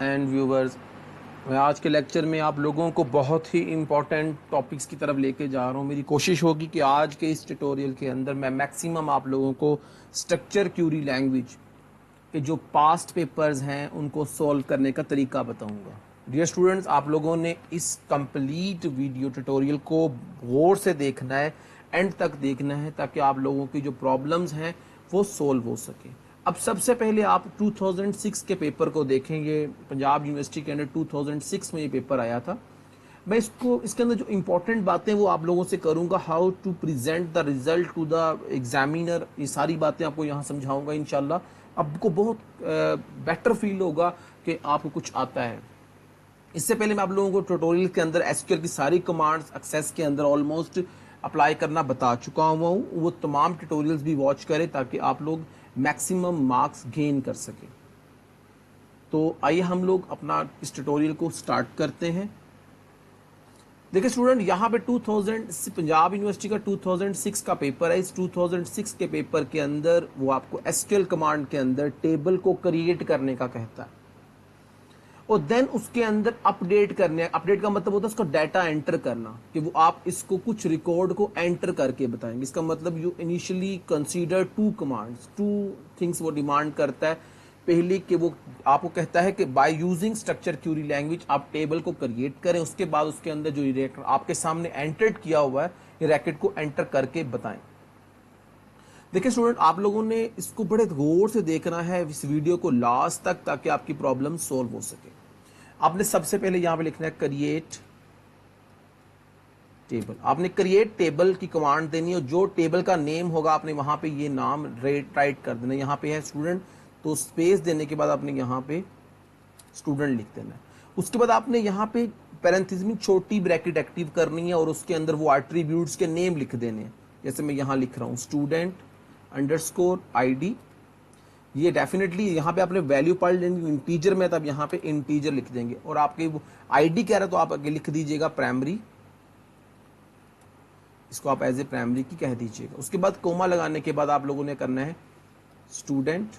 And viewers, मैं आज के लेक्चर में आप लोगों को बहुत ही इम्पोर्टेंट टॉपिक्स की तरफ लेके जा रहा हूँ। मेरी कोशिश होगी कि आज के इस ट्यूटोरियल के अंदर मैं मैक्सिमम आप लोगों को स्ट्रक्चर क्यूरी लैंग्वेज के जो पास्ट पेपर्स हैं उनको सॉल्व करने का तरीका बताऊंगा। डियर स्टूडेंट्स, आप लोगों ने इस कंप्लीट वीडियो ट्यूटोरियल को गौर से देखना है, एंड तक देखना है, ताकि आप लोगों की जो प्रॉब्लम्स हैं वो सॉल्व हो सके। अब सबसे पहले आप 2006 के पेपर को देखेंगे। पंजाब यूनिवर्सिटी के अंदर 2006 में ये पेपर आया था। मैं इसके अंदर जो इंपॉर्टेंट बातें वो आप लोगों से करूंगा, how to present the result to the examiner, ये सारी बातें आपको यहाँ समझाऊंगा इंशाल्लाह। आपको बहुत बेटर फील होगा कि आपको कुछ आता है। इससे पहले मैं आप लोगों को ट्यूटोरियल के अंदर एसक्यूएल की सारी कमांड्स एक्सेस के अंदर ऑलमोस्ट अप्लाई करना बता चुका हुआ हूँ। वो तमाम ट्यूटोरियल्स भी वॉच करें ताकि आप लोग मैक्सिमम मार्क्स गेन कर सकें। तो आइए हम लोग अपना इस ट्यूटोरियल को स्टार्ट करते हैं। देखिए स्टूडेंट, यहाँ पे 2000 पंजाब यूनिवर्सिटी का 2006 का पेपर है। इस 2006 के पेपर के अंदर वो आपको एसक्यूएल कमांड के अंदर टेबल को क्रिएट करने का कहता है, और देन उसके अंदर अपडेट करने। अपडेट का मतलब होता है उसका डाटा एंटर करना, कि वो आप इसको कुछ रिकॉर्ड को एंटर करके बताएंगे। इसका मतलब you initially consider two commands, two things वो डिमांड करता है। पहले कि वो आपको कहता है कि by using structure query language आप टेबल को क्रिएट करें, उसके बाद उसके अंदर जो रैकेट आपके सामने एंटर्ड किया हुआ है ये रैकेट को एंटर करके बताएं। देखिए स्टूडेंट, आप लोगों ने इसको बड़े गौर से देखना है इस वीडियो को लास्ट तक, ताकि आपकी प्रॉब्लम सॉल्व हो सके। आपने सबसे पहले यहां पे लिखना है क्रिएट टेबल। आपने क्रिएट टेबल की कमांड देनी है, और जो टेबल का नेम होगा आपने वहां पे ये नाम राइट कर देना। यहां पे है स्टूडेंट, तो स्पेस देने के बाद आपने यहां पे स्टूडेंट लिख देना है। उसके बाद आपने यहां पे पैरेंथेसिस में छोटी ब्रैकेट एक्टिव करनी है, और उसके अंदर वो एट्रीब्यूट्स के नेम लिख देने हैं। जैसे मैं यहां लिख रहा हूं स्टूडेंट अंडरस्कोर ID। ये डेफिनेटली यहाँ पे आपने वैल्यू पढ़ लेंगे इंटीजर में, तब यहाँ पे इंटीजर लिख देंगे। और आपके वो ID कह रहा है तो आप आगे लिख दीजिएगा प्राइमरी, इसको आप एज ए प्राइमरी की कह दीजिएगा। उसके बाद कोमा लगाने के बाद आप लोगों ने करना है स्टूडेंट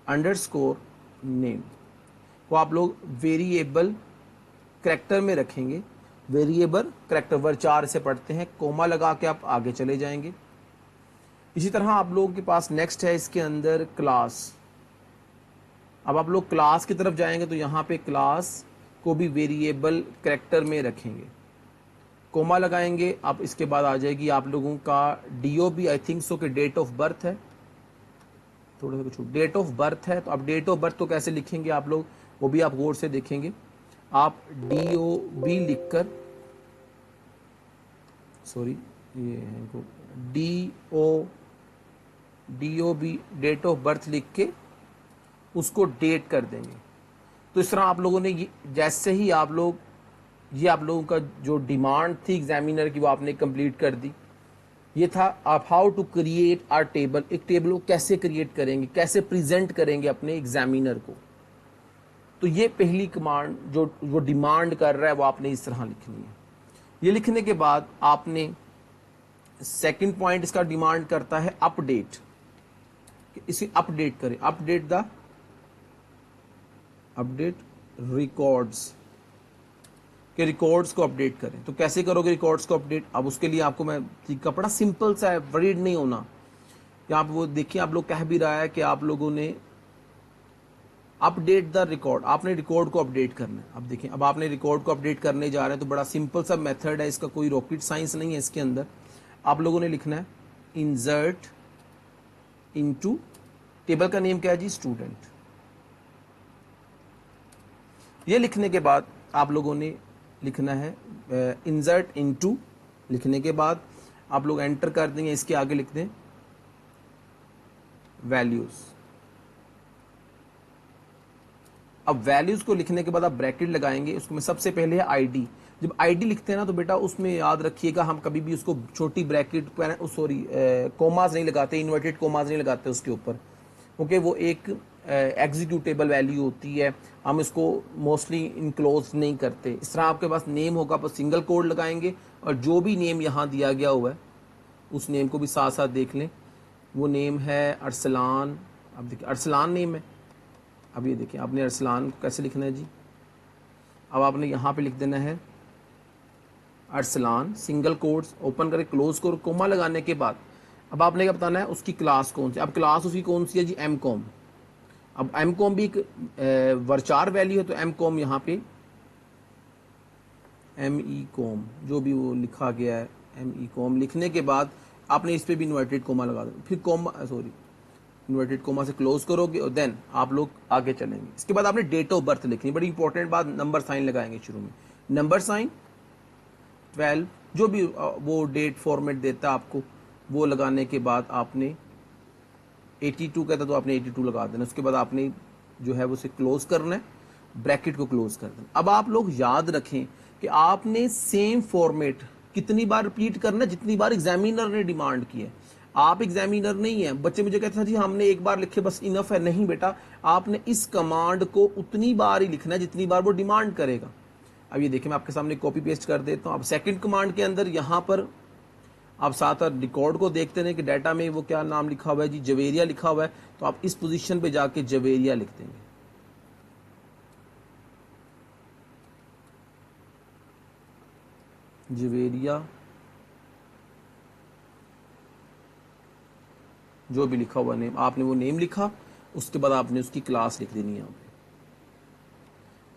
अंडरस्कोर नेम को आप लोग वेरिएबल करैक्टर में रखेंगे। वेरिएबल करैक्टर वर्ड 4 से पढ़ते हैं, कोमा लगा के आप आगे चले जाएंगे। इसी तरह आप लोगों के पास नेक्स्ट है इसके अंदर क्लास। अब आप लोग क्लास की तरफ जाएंगे तो यहाँ पे क्लास को भी वेरिएबल करैक्टर में रखेंगे, कोमा लगाएंगे। अब इसके बाद आ जाएगी आप लोगों का DOB, आई थिंक सो कि डेट ऑफ बर्थ है, थोड़ा सा कुछ डेट ऑफ बर्थ है। तो अब डेट ऑफ बर्थ तो कैसे लिखेंगे आप लोग, वो भी आप गौर से देखेंगे। आप DOB लिखकर, सॉरी ये है DOB डेट ऑफ बर्थ लिख के उसको डेट कर देंगे। तो इस तरह आप लोगों ने ये जैसे ही आप लोगों का जो डिमांड थी एग्जामिनर की वो आपने कंप्लीट कर दी। ये था आप how to create our table. एक टेबल को कैसे क्रिएट करेंगे, कैसे प्रेजेंट करेंगे अपने एग्जामिनर को। तो ये पहली कमांड जो वो डिमांड कर रहा है वो आपने इस तरह लिखनी है। ये लिखने के बाद आपने सेकंड पॉइंट इसका डिमांड करता है अपडेट, इसे अपडेट करें। अपडेट रिकॉर्ड्स के रिकॉर्ड्स को अपडेट करें। तो कैसे करोगे रिकॉर्ड्स को अपडेट? अब उसके लिए आपको मैं तरीका बड़ा सिंपल सा है, वरीड नहीं होना। यहाँ पे वो देखिए आप लोग कह भी रहा है कि आप लोगों ने अपडेट द रिकॉर्ड, आपने रिकॉर्ड को अपडेट करना है। अब देखिए, अब आपने रिकॉर्ड को अपडेट करने जा रहे हैं, तो बड़ा सिंपल सा मेथड है, इसका कोई रॉकेट साइंस नहीं है इसके अंदर। आप लोगों ने लिखना है इंसर्ट इनटू, टेबल का नेम क्या है जी, स्टूडेंट। ये लिखने के बाद आप लोगों ने लिखना है इंसर्ट इनटू। लिखने के बाद आप लोग एंटर कर देंगे, इसके आगे लिख दें वैल्यूज। अब वैल्यूज को लिखने के बाद आप ब्रैकेट लगाएंगे, उसमें सबसे पहले है ID। जब ID लिखते हैं ना तो बेटा उसमें याद रखिएगा हम कभी भी उसको छोटी ब्रैकेट, सॉरी कोमास नहीं लगाते, इन्वर्टेड कोमास नहीं लगाते उसके ऊपर, क्योंकि वो एक एग्जीक्यूटेबल वैल्यू होती है, हम इसको मोस्टली इनक्लोज नहीं करते। इस तरह आपके पास नेम होगा पर सिंगल कोड लगाएंगे, और जो भी नेम यहाँ दिया गया हुआ है उस नेम को भी साथ साथ देख लें। वो नेम है अरसलान। अब देखिए अरसलान नेम है, अब ये देखिए, आपने अरसलान को कैसे लिखना है जी, अब आपने यहाँ पे लिख देना है अरसलान, सिंगल कोट्स ओपन करके क्लोज कर कोमा लगाने के बाद अब आपने क्या बताना है उसकी क्लास कौन सी। अब क्लास उसकी कौन सी है जी, एम कॉम। अब एम कॉम भी एक वर्चार वैल्यू है, तो एम कॉम यहाँ पे एम ई कॉम जो भी वो लिखा गया है, एम ई कॉम लिखने के बाद आपने इस पर भी इन्वर्टेड कोमा लगा दो, फिर कोमा सॉरी इन्वर्टेड कोमा से क्लोज करोगे और देन आप लोग आगे चलेंगे। इसके बाद आपने डेट ऑफ बर्थ लिखनी, बड़ी इंपॉर्टेंट बात, नंबर साइन लगाएंगे शुरू में, नंबर साइन 12 जो भी वो डेट फॉर्मेट देता है आपको, वो लगाने के बाद आपने 82 कहता तो आपने 82 लगा देना। उसके बाद आपने जो है वो उसे क्लोज करना है, ब्रैकेट को क्लोज कर देना। अब आप लोग याद रखें कि आपने सेम फॉर्मेट कितनी बार रिपीट करना है, जितनी बार एग्जामिनर ने डिमांड की है। आप एग्जामिनर नहीं है। बच्चे मुझे कहते हैं जी हमने एक बार लिखे बस इनफ है, नहीं बेटा, आपने इस कमांड को उतनी बार ही लिखना है जितनी बार वो डिमांड करेगा। अब ये देखिए मैं आपके सामने कॉपी पेस्ट कर देता हूँ। अब सेकंड कमांड के अंदर यहाँ पर आप साथ रिकॉर्ड को देखते हैं कि डाटा में वो क्या नाम लिखा हुआ है जी, जवेरिया लिखा हुआ है, तो आप इस पोजीशन पे जाके जवेरिया लिख देंगे। जवेरिया जो भी लिखा हुआ नेम, आपने वो नेम लिखा, उसके बाद आपने उसकी क्लास लिख देनी है यहाँ पे।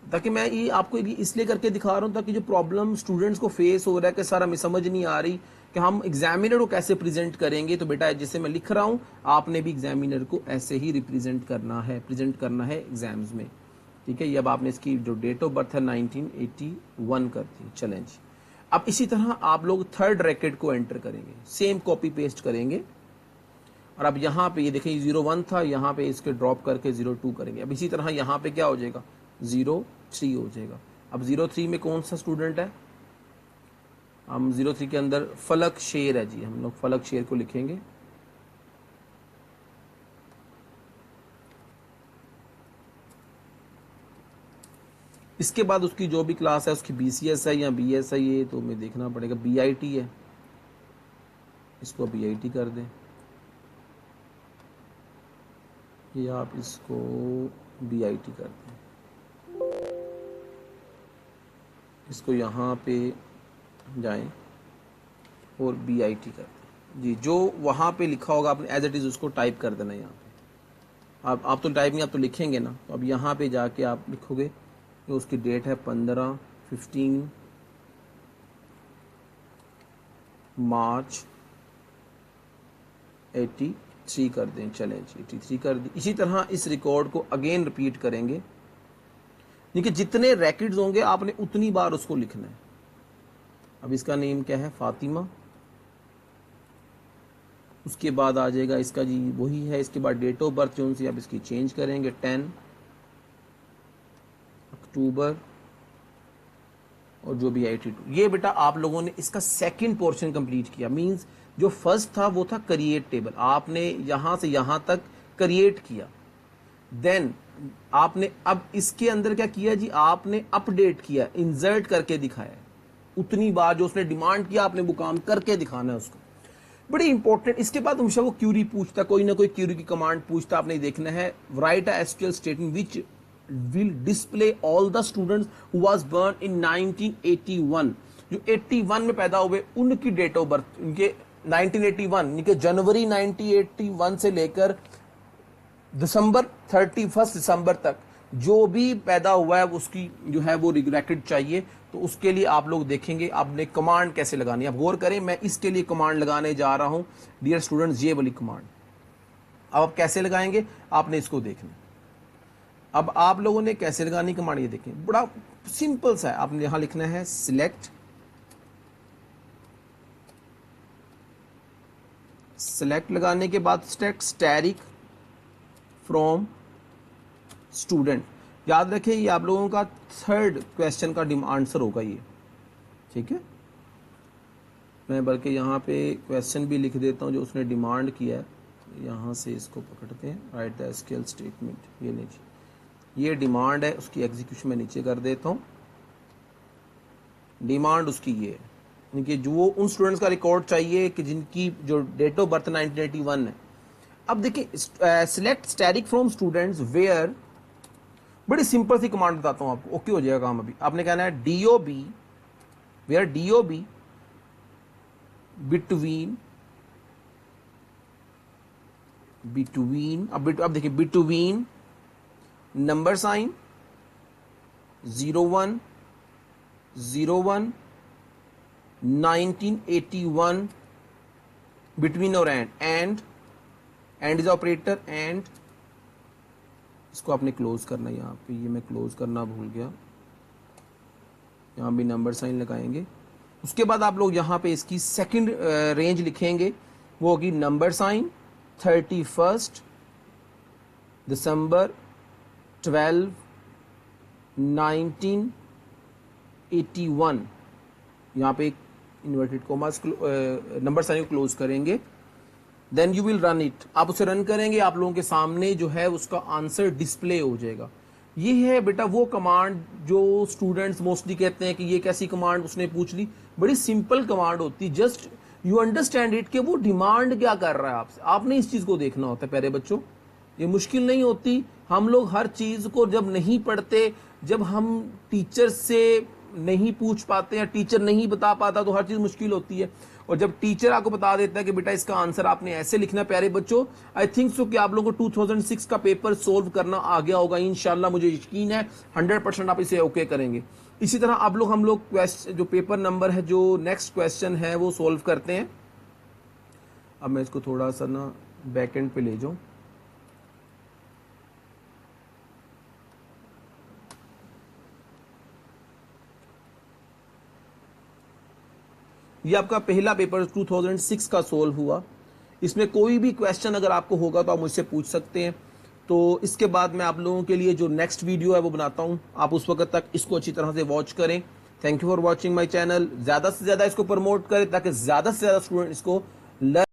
ताकि मैं ये आपको इसलिए करके दिखा रहा हूँ ताकि जो प्रॉब्लम स्टूडेंट्स को फेस हो रहा है कि सर हमें समझ नहीं आ रही कि हम एग्जामिनर को कैसे प्रेजेंट करेंगे, तो बेटा जैसे मैं लिख रहा हूँ आपने भी एग्जामिनर को ऐसे ही रिप्रेजेंट करना है, प्रेजेंट करना है एग्जाम्स में। ठीक है, ये अब आपने इसकी जो डेट ऑफ बर्थ है 1981 कर दी। चलें जी, अब इसी तरह आप लोग थर्ड रैकेट को एंटर करेंगे, सेम कॉपी पेस्ट करेंगे, और अब यहाँ पे ये देखिए 01 था, यहाँ पे इसके ड्रॉप करके 02 करेंगे। अब इसी तरह यहाँ पे क्या हो जाएगा 03 हो जाएगा। अब 03 में कौन सा स्टूडेंट है, हम 03 के अंदर फलक शेर है जी, हम लोग फलक शेर को लिखेंगे। इसके बाद उसकी जो भी क्लास है उसकी BCS है या BS है, ये तो हमें देखना पड़ेगा। BIT है, इसको BIT कर दें, या आप इसको BIT कर दें, इसको यहाँ पे जाएं और BIT कर दें जी। जो वहाँ पे लिखा होगा आपने एज इट इज़ उसको टाइप कर देना यहाँ पे। आप तो टाइप नहीं, आप तो लिखेंगे ना, तो अब यहाँ पे जाके आप लिखोगे कि उसकी डेट है 15 मार्च 83 कर दें। चलें जी 83 कर दी। इसी तरह इस रिकॉर्ड को अगेन रिपीट करेंगे, देखिए जितने रैकेट्स होंगे आपने उतनी बार उसको लिखना है। अब इसका नेम क्या है, फातिमा। उसके बाद आ जाएगा इसका जी वही है, इसके बाद डेट ऑफ बर्थ जो सी आप इसकी चेंज करेंगे 10 अक्टूबर और जो भी 82। ये बेटा आप लोगों ने इसका सेकंड पोर्शन कंप्लीट किया। मींस जो फर्स्ट था वो था क्रिएट टेबल, आपने यहां से यहां तक क्रिएट किया। देन आपने अब इसके अंदर क्या किया जी, आपने अपडेट किया, इंसर्ट करके दिखाया। उतनी बार जो उसने डिमांड किया आपने वो काम करके दिखाना है उसको, बड़ी इंपॉर्टेंट। इसके बाद हमेशा वो क्यूरी पूछता, कोई ना कोई क्यूरी की कमांड पूछता, आपने देखना है right a SQL statement which will display all the students who was born in 1981। जो 81 में पैदा हुए उनकी डेट ऑफ बर्थ, उनके 1981 इनके जनवरी 1981 से लेकर दिसंबर 31 दिसंबर तक जो भी पैदा हुआ है उसकी जो है वो रिकॉर्ड चाहिए। तो उसके लिए आप लोग देखेंगे आपने कमांड कैसे लगानी है। आप गौर करें, मैं इसके लिए कमांड लगाने जा रहा हूं डियर स्टूडेंट्स, ये वाली कमांड। अब आप कैसे लगाएंगे आपने इसको देखना। अब आप लोगों ने कैसे लगानी कमांड ये देखें, बड़ा सिंपल सा है। आपने यहां लिखना है सिलेक्ट, सिलेक्ट लगाने के बाद स्टैटिक फ्रॉम स्टूडेंट। याद रखें ये आप लोगों का थर्ड क्वेश्चन का आंसर होगा ये, ठीक है। मैं बल्कि यहाँ पे क्वेश्चन भी लिख देता हूँ जो उसने डिमांड किया है। यहाँ से इसको पकड़ते हैं, राइट द एसक्यूएल स्टेटमेंट, ये लीजिए ये डिमांड है, उसकी एग्जीक्यूशन में नीचे कर देता हूँ। डिमांड उसकी ये है, इनके जो उन स्टूडेंट्स का रिकॉर्ड चाहिए कि जिनकी जो डेट ऑफ बर्थ 1981 है। अब देखिए select static from students where बड़ी सिंपल सी कमांड बताता हूं आपको, ओके हो जाएगा काम। अभी आपने कहना है DOB, वेयर DOB बिटवीन, अब देखिए बिटवीन नंबर साइन 01 01 1981, बिटवीन और एंड इज ऑपरेटर, एंड इसको आपने क्लोज करना है। यहाँ पे ये मैं क्लोज करना भूल गया, यहाँ भी नंबर साइन लगाएंगे। उसके बाद आप लोग यहाँ पे इसकी सेकंड रेंज लिखेंगे, वो होगी नंबर साइन 31 दिसंबर 12 1981, यहाँ पे एक इन्वर्टेड कोमा नंबर साइन को क्लोज करेंगे। Then you will run it, आप उसे रन करेंगे, आप लोगों के सामने जो है उसका आंसर डिस्प्ले हो जाएगा। ये है बेटा वो कमांड जो स्टूडेंट्स मोस्टली कहते हैं कि ये कैसी कमांड उसने पूछ ली। बड़ी सिंपल कमांड होती, जस्ट यू अंडरस्टैंड इट कि वो डिमांड क्या कर रहा है आपसे। आपने इस चीज को देखना होता है प्यारे बच्चों, ये मुश्किल नहीं होती। हम लोग हर चीज को जब नहीं पढ़ते, जब हम टीचर से नहीं पूछ पाते या टीचर नहीं बता पाता तो हर चीज मुश्किल होती है। और जब टीचर आपको बता देता है कि बेटा इसका आंसर आपने ऐसे लिखना है, प्यारे बच्चों आई थिंक सो कि आप लोगों को 2006 का पेपर सोल्व करना आ गया होगा इंशाल्लाह, मुझे यकीन है 100% आप इसे ओके करेंगे। इसी तरह हम लोग जो पेपर नंबर है, जो नेक्स्ट क्वेश्चन है वो सोल्व करते हैं। अब मैं इसको थोड़ा सा ना बैक एंड पे ले जाऊं। ये आपका पहला पेपर 2006 का सोल्व हुआ। इसमें कोई भी क्वेश्चन अगर आपको होगा तो आप मुझसे पूछ सकते हैं। तो इसके बाद मैं आप लोगों के लिए जो नेक्स्ट वीडियो है वो बनाता हूं, आप उस वक्त तक इसको अच्छी तरह से वॉच करें। Thank you for watching my channel. ज्यादा से ज्यादा इसको प्रमोट करें ताकि ज्यादा से ज्यादा स्टूडेंट इसको लर्न